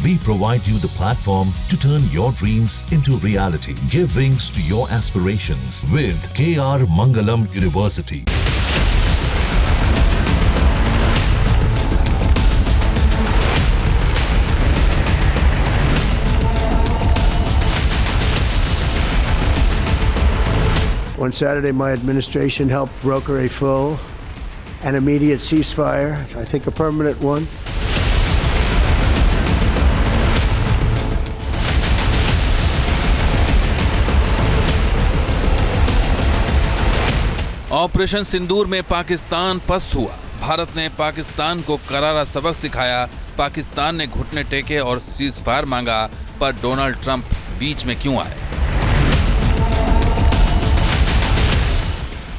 We provide you the platform to turn your dreams into reality. Give wings to your aspirations with KR Mangalam University. On Saturday, my administration helped broker a full and immediate ceasefire, I think a permanent one. Operation Sindoor में पाकिस्तान पस्त हुआ। भारत ने पाकिस्तान को करारा सबक सिखाया। पाकिस्तान ने घुटने टेके और सीज़फायर मांगा, पर डोनाल्ड ट्रंप बीच में क्यों आए?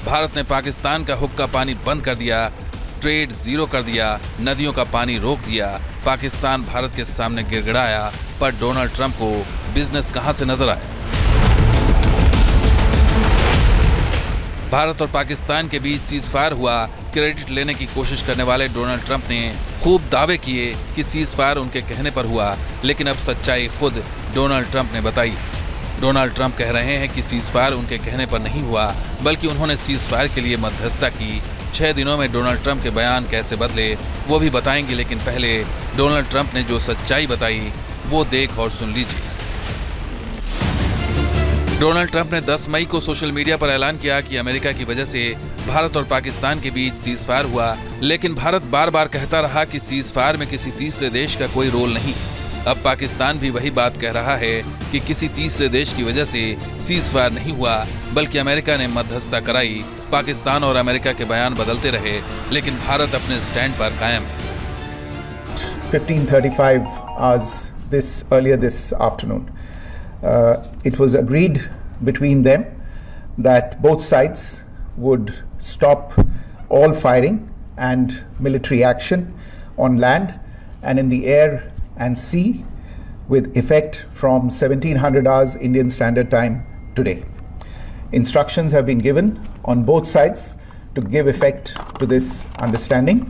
भारत ने पाकिस्तान का हुक्का पानी बंद कर दिया, ट्रेड जीरो कर दिया, नदियों का पानी रोक दिया। पाकिस्तान भारत के सामने गिड़गिड़ाया, पर डोनाल्ड ट्रंप को बिजनेस कहां से नजर आया? भारत और पाकिस्तान के बीच सीज़फायर हुआ। क्रेडिट लेने की कोशिश करने वाले डोनाल्ड ट्रंप ने खूब दावे किए कि सीज़फायर उनके कहने पर हुआ, लेकिन अब सच्चाई खुद डोनाल्ड ट्रंप ने बताई। डोनाल्ड ट्रंप कह रहे हैं कि सीज़फायर उनके कहने पर नहीं हुआ, बल्कि उन्होंने सीज़फायर के लिए मध्यस्थता की। 6 दिनों में डोनाल्ड ट्रंप के बयान कैसे बदले वो भी बताएंगे, लेकिन पहले डोनाल्ड ट्रंप ने जो सच्चाई बताई वो देख और सुन लीजिए। डोनाल्ड ट्रंप ने 10 मई को सोशल मीडिया पर ऐलान किया कि अमेरिका की वजह से भारत और पाकिस्तान के बीच सीज़फायर हुआ, लेकिन भारत बार बार कहता रहा कि सीज़फायर में किसी तीसरे देश का कोई रोल नहीं। अब पाकिस्तान भी वही बात कह रहा है कि किसी तीसरे देश की वजह से सीज़फायर नहीं हुआ, बल्कि अमेरिका ने मध्यस्थता कराई। पाकिस्तान और अमेरिका के बयान बदलते रहे, लेकिन भारत अपने स्टैंड पर कायम है। 15:35 hours earlier this afternoon, it was agreed between them that both sides would stop all firing and military action on land and in the air and sea with effect from 1700 hours Indian Standard Time today. Instructions have been given on both sides to give effect to this understanding.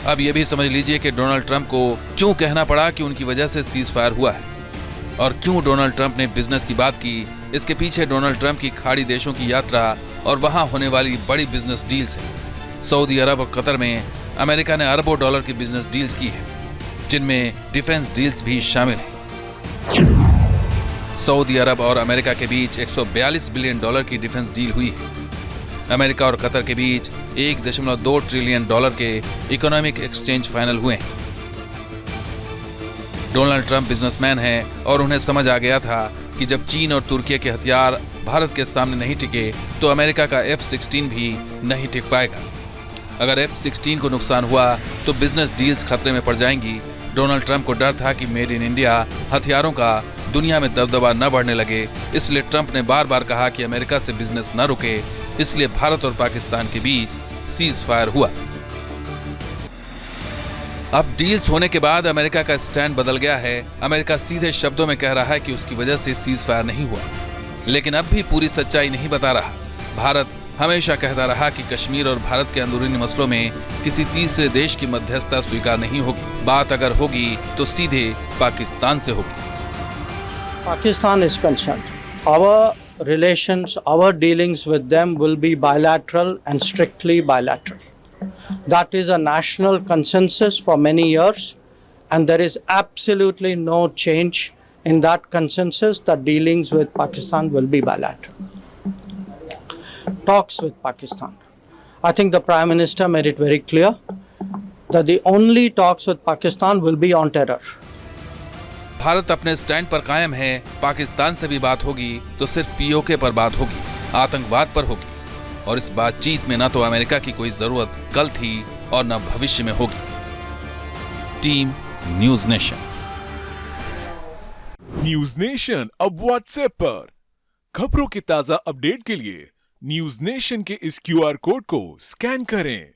अब ये भी समझ लीजिए कि Donald Trump को क्यों कहना पड़ा कि उनकी वजह से सीज़फायर हुआ है, और क्यों डोनाल्ड ट्रंप ने बिजनेस की बात की। इसके पीछे डोनाल्ड ट्रंप की खाड़ी देशों की यात्रा और वहां होने वाली बड़ी बिजनेस डील्स है। सऊदी अरब और कतर में अमेरिका ने अरबों डॉलर की बिजनेस डील्स की है, जिनमें डिफेंस डील्स भी शामिल हैं। सऊदी अरब और अमेरिका के बीच 142 बिलियन डॉलर की डिफेंस डील हुई है। अमेरिका और कतर के बीच 1.2 ट्रिलियन डॉलर के इकोनॉमिक एक्सचेंज फाइनल हुए हैं। डोनाल्ड ट्रंप बिजनेसमैन हैं और उन्हें समझ आ गया था कि जब चीन और तुर्की के हथियार भारत के सामने नहीं टिके तो अमेरिका का F-16 भी नहीं टिक पाएगा। अगर F-16 को नुकसान हुआ तो बिजनेस डील्स खतरे में पड़ जाएंगी। डोनाल्ड ट्रंप को डर था कि मेड इन इंडिया हथियारों का दुनिया में दबदबा न बढ़ने लगे, इसलिए ट्रंप ने बार बार कहा कि अमेरिका से बिजनेस न रुके। इसलिए भारत और पाकिस्तान के बीच सीज़फायर हुआ। अब डील्स होने के बाद अमेरिका का स्टैंड बदल गया है। अमेरिका सीधे शब्दों में कह रहा है कि उसकी वजह से सीज़फायर नहीं हुआ, लेकिन अब भी पूरी सच्चाई नहीं बता रहा। भारत हमेशा कहता रहा कि कश्मीर और भारत के अंदरूनी मसलों में किसी तीसरे देश की मध्यस्थता स्वीकार नहीं होगी। बात अगर होगी तो सीधे पाकिस्तान से होगी। Pakistan is concerned, our relations, our dealings with them will be bilateral and strictly bilateral. That is a national consensus for many years, and there is absolutely no change in that consensus that dealings with Pakistan will be bilateral. Talks with Pakistan. I think the Prime Minister made it very clear that the only talks with Pakistan will be on terror. Bharat अपने stand पर कायम है। पाकिस्तान से भी बात होगी तो सिर्फ पीओके पर बात होगी, आतंकवाद पर होगी, और इस बातचीत में न तो अमेरिका की कोई जरूरत कल थी और न भविष्य में होगी। Team news nation. News nation अब व्हाट्सएप पर खबरों की ताजा अपडेट के लिए न्यूज नेशन के इस QR कोड को स्कैन करें।